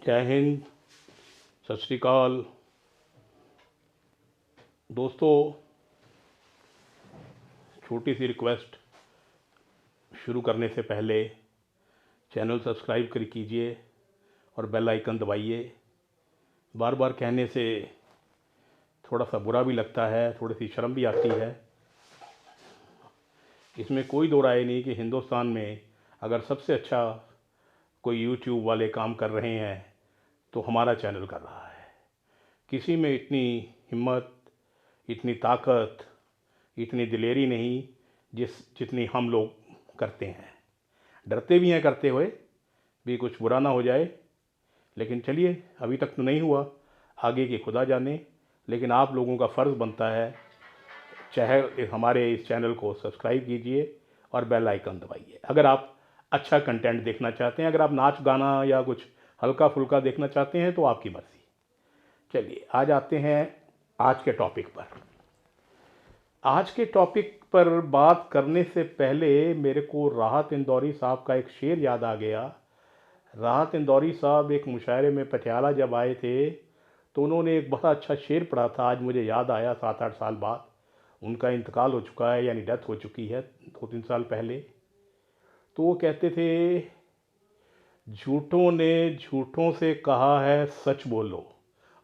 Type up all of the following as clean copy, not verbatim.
जय हिंद। सत श्री अकाल। दोस्तों, छोटी सी रिक्वेस्ट, शुरू करने से पहले चैनल सब्सक्राइब कर कीजिए और बेल आइकन दबाइए। बार बार कहने से थोड़ा सा बुरा भी लगता है, थोड़ी सी शर्म भी आती है। इसमें कोई दो राय नहीं कि हिंदुस्तान में अगर सबसे अच्छा कोई यूट्यूब वाले काम कर रहे हैं तो हमारा चैनल कर रहा है। किसी में इतनी हिम्मत, इतनी ताकत, इतनी दिलेरी नहीं जितनी हम लोग करते हैं। डरते भी हैं करते हुए भी कुछ बुरा ना हो जाए, लेकिन चलिए, अभी तक तो नहीं हुआ, आगे की खुदा जाने। लेकिन आप लोगों का फ़र्ज़ बनता है, चाहे हमारे इस चैनल को सब्सक्राइब कीजिए और बेल आइकन दबाइए। अगर आप अच्छा कंटेंट देखना चाहते हैं, अगर आप नाच गाना या कुछ हल्का फुल्का देखना चाहते हैं तो आपकी मर्ज़ी। चलिए, आज आते हैं आज के टॉपिक पर। आज के टॉपिक पर बात करने से पहले मेरे को राहत इंदौरी साहब का एक शेर याद आ गया। राहत इंदौरी साहब एक मुशायरे में पटियाला जब आए थे तो उन्होंने एक बड़ा अच्छा शेर पढ़ा था। आज मुझे याद आया, 7-8 साल बाद। उनका इंतकाल हो चुका है, यानी डेथ हो चुकी है 2-3 साल पहले। तो वो कहते थे, झूठों ने झूठों से कहा है सच बोलो।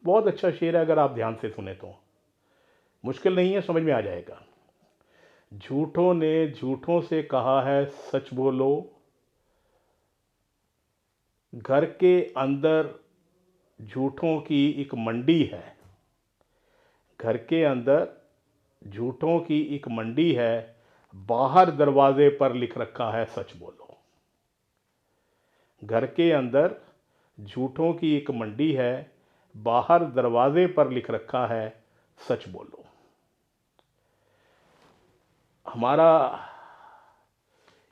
बहुत अच्छा शेर है, अगर आप ध्यान से सुने तो। मुश्किल नहीं है, समझ में आ जाएगा। झूठों ने झूठों से कहा है सच बोलो, घर के अंदर झूठों की एक मंडी है। घर के अंदर झूठों की एक मंडी है, बाहर दरवाजे पर लिख रखा है सच बोलो। घर के अंदर झूठों की एक मंडी है, बाहर दरवाजे पर लिख रखा है सच बोलो। हमारा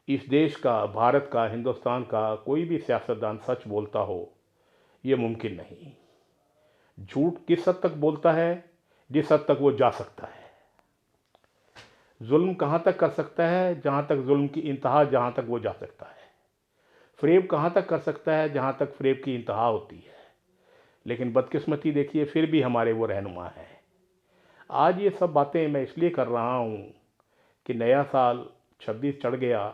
इस देश का, भारत का, हिंदुस्तान का कोई भी सियासतदान सच बोलता हो, ये मुमकिन नहीं। झूठ किस हद तक बोलता है? जिस हद तक वो जा सकता है। जुल्म कहाँ तक कर सकता है? जहाँ तक जुल्म की इंतहा, जहाँ तक वो जा सकता है। फ़रेब कहाँ तक कर सकता है? जहाँ तक फ़रेब की इंतहा होती है। लेकिन बदकिस्मती देखिए, फिर भी हमारे वो रहनुमा है। आज ये सब बातें मैं इसलिए कर रहा हूँ कि नया साल 26 चढ़ गया।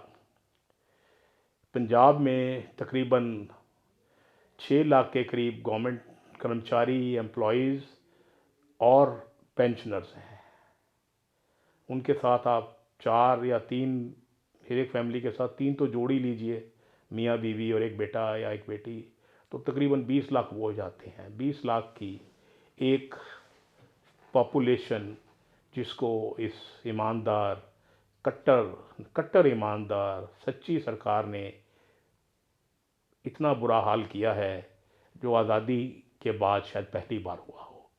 पंजाब में तकरीबन 6 लाख के करीब गवर्नमेंट कर्मचारी, एम्प्लॉयज़ और पेंशनर्स हैं। उनके साथ आप 4 या 3, फिर एक फैमिली के साथ 3 तो जोड़ ही लीजिए, मियाँ बीवी और एक बेटा या एक बेटी, तो तकरीबन 20 लाख वो हो जाते हैं। 20 लाख की एक पॉपुलेशन, जिसको इस ईमानदार, कट्टर ईमानदार सच्ची सरकार ने इतना बुरा हाल किया है, जो आज़ादी के बाद शायद पहली बार हुआ हो।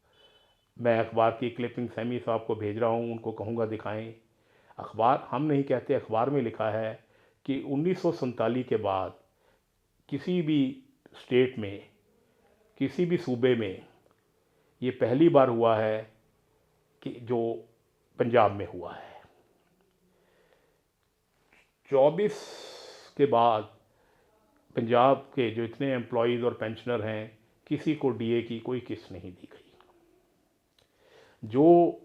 मैं अखबार की क्लिपिंग सैमी साहब को भेज रहा हूँ, उनको कहूँगा दिखाएं। अखबार हम नहीं कहते, अखबार में लिखा है कि 1947 के बाद किसी भी स्टेट में, किसी भी सूबे में ये पहली बार हुआ है कि जो पंजाब में हुआ है। 24 के बाद पंजाब के जो इतने एम्प्लॉयज़ और पेंशनर हैं, किसी को डीए की कोई किस्त नहीं दी गई। जो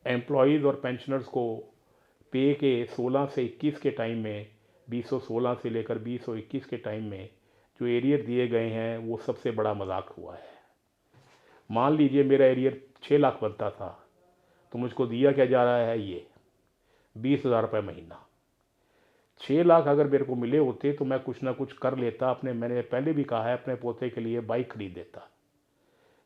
एम्प्लॉयज़ और पेंशनर्स को पे के 16 से 21 के टाइम में, 2016 से लेकर 2021 के टाइम में जो एरियर दिए गए हैं, वो सबसे बड़ा मजाक हुआ है। मान लीजिए मेरा एरियर 6 लाख बनता था, तो मुझको दिया क्या जा रहा है? ये 20,000 रुपये महीना। 6 लाख अगर मेरे को मिले होते तो मैं कुछ ना कुछ कर लेता। मैंने पहले भी कहा है, अपने पोते के लिए बाइक खरीद देता।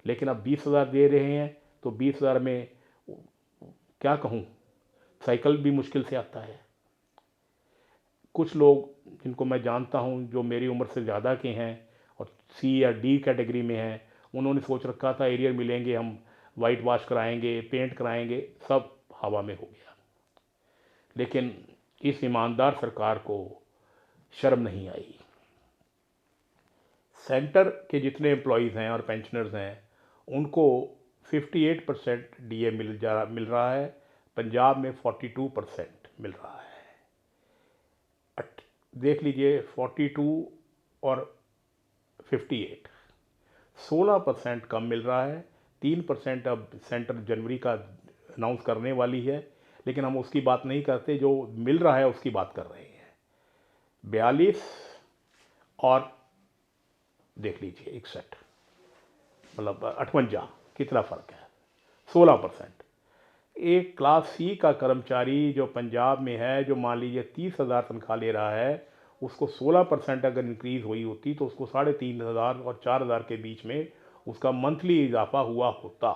लेकिन अब 20,000 दे रहे हैं तो 20,000 में क्या कहूँ, साइकिल भी मुश्किल से आता है। कुछ लोग जिनको मैं जानता हूँ, जो मेरी उम्र से ज़्यादा के हैं और सी या डी कैटेगरी में हैं, उन्होंने सोच रखा था एरियर मिलेंगे, हम वाइट वॉश कराएंगे, पेंट कराएंगे, सब हवा में हो गया। लेकिन इस ईमानदार सरकार को शर्म नहीं आई। सेंटर के जितने एम्प्लॉयज़ हैं और पेंशनर्स हैं, उनको 58% डीए मिल रहा है। पंजाब में 42% मिल रहा है। देख लीजिए, 42 और 58, 16% कम मिल रहा है। 3% अब सेंटर जनवरी का अनाउंस करने वाली है, लेकिन हम उसकी बात नहीं करते, जो मिल रहा है उसकी बात कर रहे हैं। 42 और देख लीजिए 61, मतलब 58, कितना फ़र्क है, 16%। एक क्लास सी का कर्मचारी जो पंजाब में है, जो मान लीजिए 30,000 तनख्वाह ले रहा है, उसको 16% अगर इंक्रीज़ हुई होती तो उसको 3,500 और 4,000 के बीच में उसका मंथली इजाफा हुआ होता।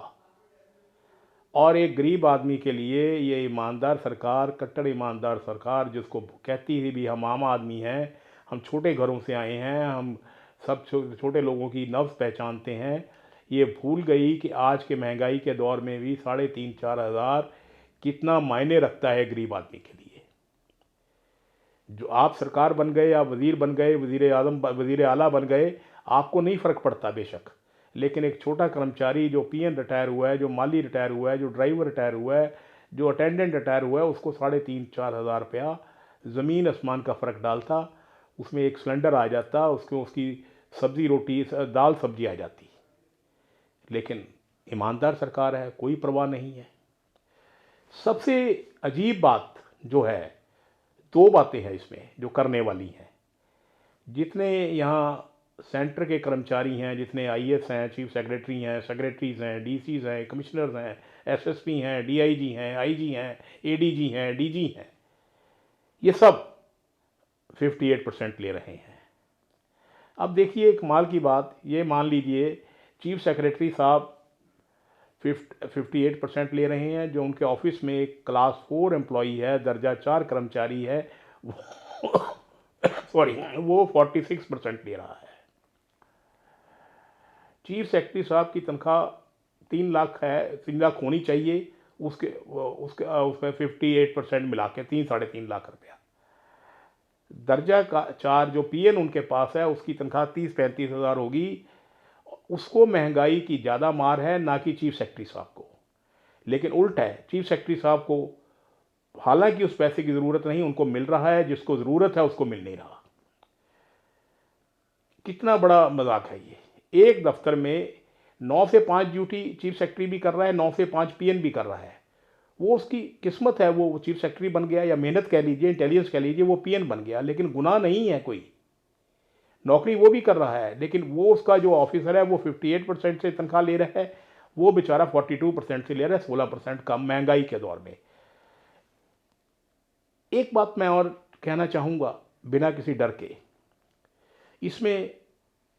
और एक गरीब आदमी के लिए ये ईमानदार सरकार, कट्टर ईमानदार सरकार, जिसको कहती है भी हम आम आदमी हैं, हम छोटे घरों से आए हैं, हम सब छोटे लोगों की नब्ज़ पहचानते हैं, ये भूल गई कि आज के महंगाई के दौर में भी 3,500-4 हज़ार कितना मायने रखता है गरीब आदमी के लिए। जो आप सरकार बन गए, आप वज़ीर बन गए, वज़ीर आला बन गए, आपको नहीं फ़र्क पड़ता बेशक, लेकिन एक छोटा कर्मचारी जो पीएन रिटायर हुआ है, जो माली रिटायर हुआ है, जो ड्राइवर रिटायर हुआ है, जो अटेंडेंट रिटायर हुआ है, उसको 3,500-4 हज़ार रुपया ज़मीन आसमान का फ़र्क डालता। उसमें एक सिलेंडर आ जाता, उसको उसकी सब्ज़ी रोटी दाल सब्ज़ी आ जाती। लेकिन ईमानदार सरकार है, कोई परवाह नहीं है। सबसे अजीब बात जो है, दो बातें हैं इसमें जो करने वाली हैं। जितने यहाँ सेंटर के कर्मचारी हैं, जितने आईएएस हैं, चीफ सेक्रेटरी हैं, सेक्रेटरीज हैं, डीसीज हैं, कमिश्नर्स हैं, एसएसपी हैं, डीआईजी हैं, आईजी हैं, एडीजी हैं, डीजी हैं, ये सब 58% ले रहे हैं। अब देखिए कमाल की बात, ये मान लीजिए चीफ सेक्रेटरी साहब 58% ले रहे हैं, जो उनके ऑफिस में एक क्लास 4 एम्प्लॉई है, दर्जा 4 कर्मचारी है, सॉरी, वो 46% ले रहा है। चीफ सेक्रेटरी साहब की तनख्वाह 3 लाख है, 3 लाख होनी चाहिए, उसके उसके उसमें 58% मिला के 3-3.5 लाख रुपया। दर्जा का 4 जो पीएन उनके पास है, उसकी तनख्वाह 30-35 हज़ार होगी। उसको महंगाई की ज़्यादा मार है, ना कि चीफ सेक्रेटरी साहब को। लेकिन उल्टा है, चीफ सेक्रेटरी साहब को हालांकि उस पैसे की ज़रूरत नहीं, उनको मिल रहा है, जिसको ज़रूरत है उसको मिल नहीं रहा। कितना बड़ा मजाक है ये। एक दफ्तर में 9 से 5 ड्यूटी चीफ सेक्रेटरी भी कर रहा है, 9 से 5 पीएन भी कर रहा है। वो उसकी किस्मत है, वो चीफ सेक्रेटरी बन गया, या मेहनत कह लीजिए, इंटेलिजेंस कह लीजिए, वो पीएन बन गया। लेकिन गुनाह नहीं है कोई, नौकरी वो भी कर रहा है, लेकिन वो उसका जो ऑफिसर है वो 58% से तनख्वाह ले रहा है, वो बेचारा 42% से ले रहा है, 16% कम महंगाई के दौर में। एक बात मैं और कहना चाहूँगा बिना किसी डर के, इसमें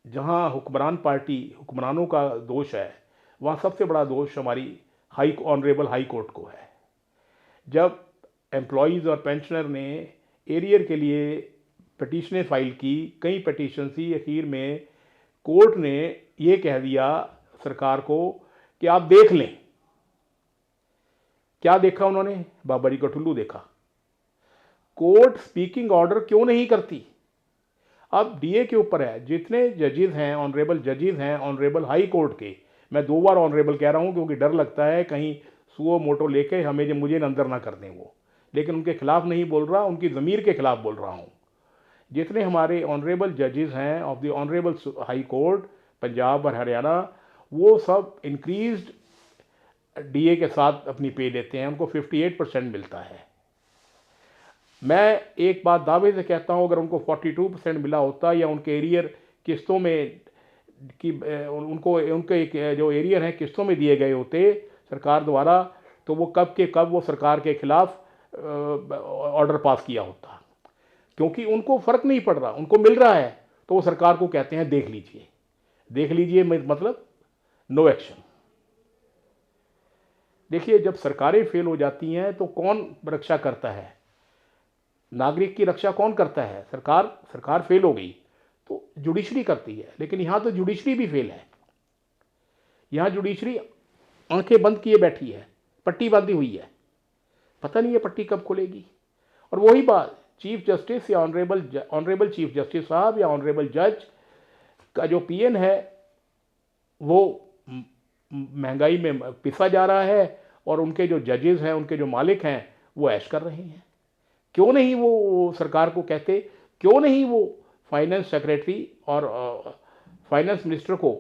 जहाँ हुक्मरान पार्टी, हुक्मरानों का दोष है, वहाँ सबसे बड़ा दोष हमारी ऑनरेबल हाई कोर्ट को है। जब एम्प्लॉयज़ और पेंशनर ने एरियर के लिए पटिशनें फाइल की, कई पटिशन थी, आखिर में कोर्ट ने ये कह दिया सरकार को कि आप देख लें। क्या देखा उन्होंने? बाबा जी का ठुल्लू देखा। कोर्ट स्पीकिंग ऑर्डर क्यों नहीं करती? अब डीए के ऊपर है। जितने जजेस हैं, ऑनरेबल जजेस हैं ऑनरेबल हाई कोर्ट के, मैं 2 बार ऑनरेबल कह रहा हूँ क्योंकि डर लगता है कहीं सुओ मोटो लेके मुझे अंदर ना कर दें वो, लेकिन उनके खिलाफ नहीं बोल रहा, उनकी ज़मीर के खिलाफ बोल रहा हूँ। जितने हमारे ऑनरेबल जजेस हैं of the honourable high court Punjab और हरियाणा, वो सब इंक्रीज्ड डीए के साथ अपनी पे लेते हैं, उनको 58% मिलता है। मैं एक बात दावे से कहता हूँ, अगर उनको 42% मिला होता, या उनके एरियर किस्तों में उनको उनके जो एरियर हैं किस्तों में दिए गए होते सरकार द्वारा, तो वो कब के कब वो सरकार के खिलाफ ऑर्डर पास किया होता। क्योंकि उनको फ़र्क नहीं पड़ रहा, उनको मिल रहा है, तो वो सरकार को कहते हैं देख लीजिए, देख लीजिए, मतलब नो एक्शन। देखिए, जब सरकारें फेल हो जाती हैं तो कौन रक्षा करता है? नागरिक की रक्षा कौन करता है? सरकार फेल हो गई तो जुडिशरी करती है, लेकिन यहाँ तो जुडिशरी भी फेल है। यहाँ जुडिशरी आंखें बंद किए बैठी है, पट्टी बांधी हुई है, पता नहीं है पट्टी कब खुलेगी। और वही बात, चीफ जस्टिस या ऑनरेबल चीफ जस्टिस साहब या ऑनरेबल जज का जो पीएन है वो महंगाई में पिसा जा रहा है, और उनके जो जजेस हैं, उनके जो मालिक हैं, वो ऐश कर रहे हैं। क्यों नहीं वो सरकार को कहते, क्यों नहीं वो फाइनेंस सेक्रेटरी और फाइनेंस मिनिस्टर को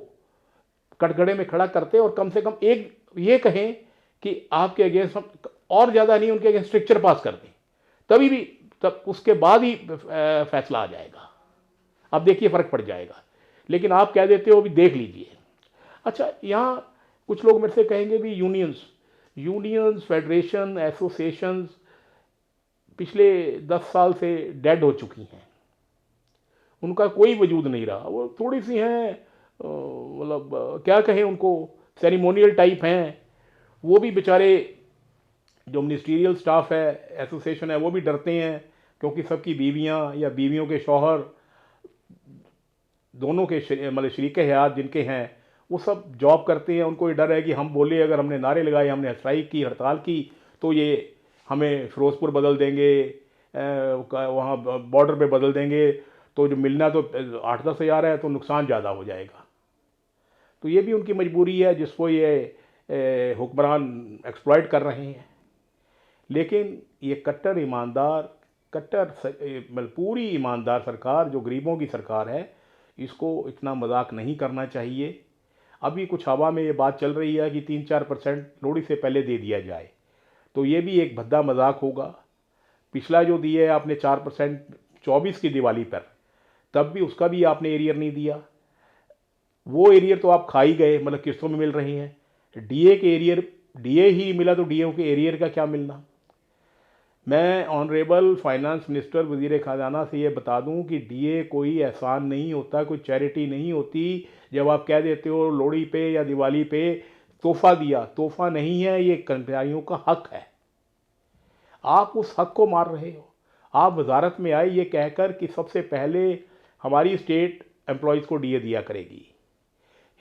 कटघरे में खड़ा करते और कम से कम एक ये कहें कि आपके अगेंस्ट और ज़्यादा नहीं, उनके अगेंस्ट स्ट्रिक्चर पास कर दें, तभी भी तब उसके बाद ही फैसला आ जाएगा। अब देखिए फ़र्क पड़ जाएगा। लेकिन आप कह देते हो अभी देख लीजिए। अच्छा, यहाँ कुछ लोग मेरे से कहेंगे भी यूनियंस फेडरेशन एसोसिएशंस पिछले 10 साल से डेड हो चुकी हैं, उनका कोई वजूद नहीं रहा। वो थोड़ी सी हैं, मतलब क्या कहें उनको, सेरेमोनियल टाइप हैं। वो भी बेचारे, जो मिनिस्ट्रियल स्टाफ है, एसोसिएशन है, वो भी डरते हैं क्योंकि सबकी बीवियां या बीवियों के शौहर दोनों के मतलब शरीके हयात जिनके हैं वो सब जॉब करते हैं। उनको ये डर है कि हम बोले, अगर हमने नारे लगाए, हमने स्ट्राइक की, हड़ताल की, तो ये हमें फिरोजपुर बदल देंगे, वहाँ बॉर्डर पे बदल देंगे, तो जो मिलना तो 8-10 हज़ार है, तो नुकसान ज़्यादा हो जाएगा। तो ये भी उनकी मजबूरी है जिसको ये हुक्मरान एक्सप्लॉइट कर रहे हैं। लेकिन ये कट्टर ईमानदार, मतलब पूरी ईमानदार सरकार जो गरीबों की सरकार है, इसको इतना मजाक नहीं करना चाहिए। अभी कुछ हवा में ये बात चल रही है कि 3-4% लोहड़ी से पहले दे दिया जाए, तो ये भी एक भद्दा मजाक होगा। पिछला जो दिया है आपने 4% 24 की दिवाली पर, तब भी उसका भी आपने एरियर नहीं दिया। वो एरियर तो आप खा ही गए, मतलब किस्तों में मिल रही हैं। डीए के एरियर, डीए ही मिला तो डीए के एरियर का क्या मिलना। मैं ऑनरेबल फाइनेंस मिनिस्टर वज़ीर ख़जाना से ये बता दूं कि डीए कोई एहसान नहीं होता, कोई चैरिटी नहीं होती। जब आप कह देते हो लोहड़ी पे या दिवाली पे तोहफ़ा दिया, तोहफ़ा नहीं है, ये कर्मचारियों का हक है। आप उस हक को मार रहे हो। आप वजारत में आए ये कहकर कि सबसे पहले हमारी स्टेट एम्प्लॉयज़ को डीए दिया करेगी।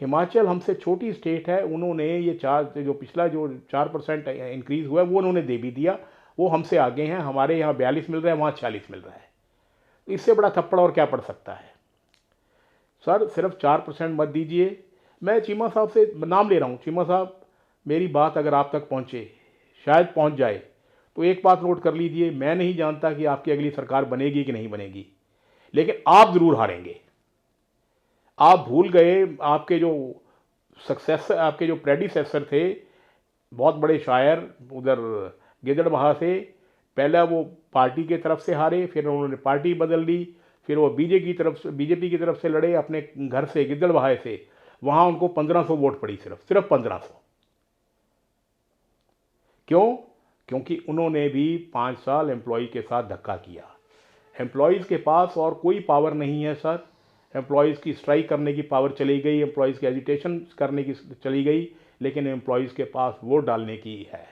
हिमाचल हमसे छोटी स्टेट है, उन्होंने ये जो पिछला जो 4% इंक्रीज़ हुआ है वो उन्होंने दे भी दिया। वो हमसे आगे हैं, हमारे यहाँ 42 मिल रहा है, वहाँ 46 मिल रहा है। इससे बड़ा थप्पड़ और क्या पड़ सकता है। सर सिर्फ 4% मत दीजिए। मैं चीमा साहब से नाम ले रहा हूँ, चीमा साहब मेरी बात अगर आप तक पहुँचे, शायद पहुँच जाए, तो एक बात नोट कर लीजिए, मैं नहीं जानता कि आपकी अगली सरकार बनेगी कि नहीं बनेगी, लेकिन आप ज़रूर हारेंगे। आप भूल गए आपके जो सक्सेसर, आपके जो प्रेडिसेसर थे, बहुत बड़े शायर उधर गिदड़बाहा से, पहला वो पार्टी के तरफ से हारे, फिर उन्होंने पार्टी बदल ली, फिर वो बीजेपी की तरफ से लड़े अपने घर से गिदड़बाहा से, वहाँ उनको 1500 वोट पड़ी, सिर्फ 1500। क्यों? क्योंकि उन्होंने भी 5 साल एम्प्लॉय के साथ धक्का किया। एम्प्लॉयज़ के पास और कोई पावर नहीं है सर। एम्प्लॉयज़ की स्ट्राइक करने की पावर चली गई, एम्प्लॉयज़ की एजिटेशन करने की चली गई, लेकिन एम्प्लॉयज़ के पास वोट डालने की है।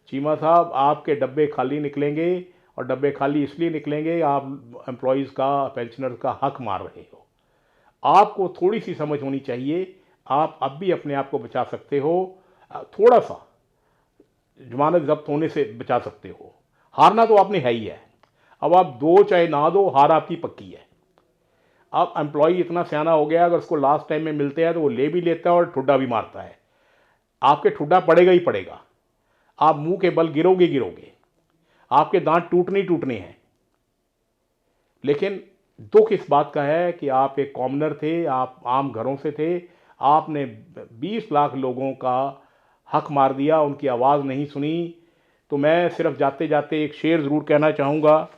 चीमा साहब आपके डब्बे खाली निकलेंगे, और डब्बे खाली इसलिए निकलेंगे आप एम्प्लॉयज़ का, पेंशनर्स का हक मार रहे हो। आपको थोड़ी सी समझ होनी चाहिए। आप अब भी अपने आप को बचा सकते हो, थोड़ा सा जमानत जब्त होने से बचा सकते हो। हारना तो आपने है ही है। अब आप दो चाहे ना दो, हार आपकी पक्की है। अब एम्प्लॉय इतना सियाना हो गया, अगर उसको लास्ट टाइम में मिलते हैं तो वो ले भी लेता है और ठुड्डा भी मारता है। आपके ठुड्डा पड़ेगा ही पड़ेगा, आप मुंह के बल गिरोगे, आपके दांत टूटने ही टूटने हैं। लेकिन दुख इस बात का है कि आप एक कॉमनर थे, आप आम घरों से थे, आपने 20 लाख लोगों का हक मार दिया, उनकी आवाज़ नहीं सुनी। तो मैं सिर्फ जाते जाते एक शेर ज़रूर कहना चाहूँगा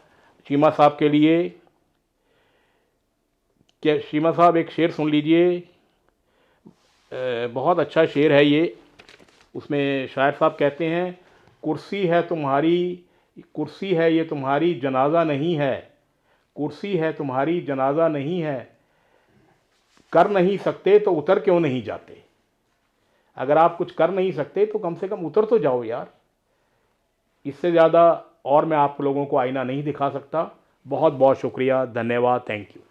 चीमा साहब के लिए। क्या चीमा साहब एक शेर सुन लीजिए, बहुत अच्छा शेर है ये। उसमें शायर साहब कहते हैं, कुर्सी है ये तुम्हारी जनाजा नहीं है, कुर्सी है तुम्हारी जनाजा नहीं है, कर नहीं सकते तो उतर क्यों नहीं जाते। अगर आप कुछ कर नहीं सकते तो कम से कम उतर तो जाओ यार। इससे ज़्यादा और मैं आप लोगों को आईना नहीं दिखा सकता। बहुत बहुत शुक्रिया, धन्यवाद, थैंक यू।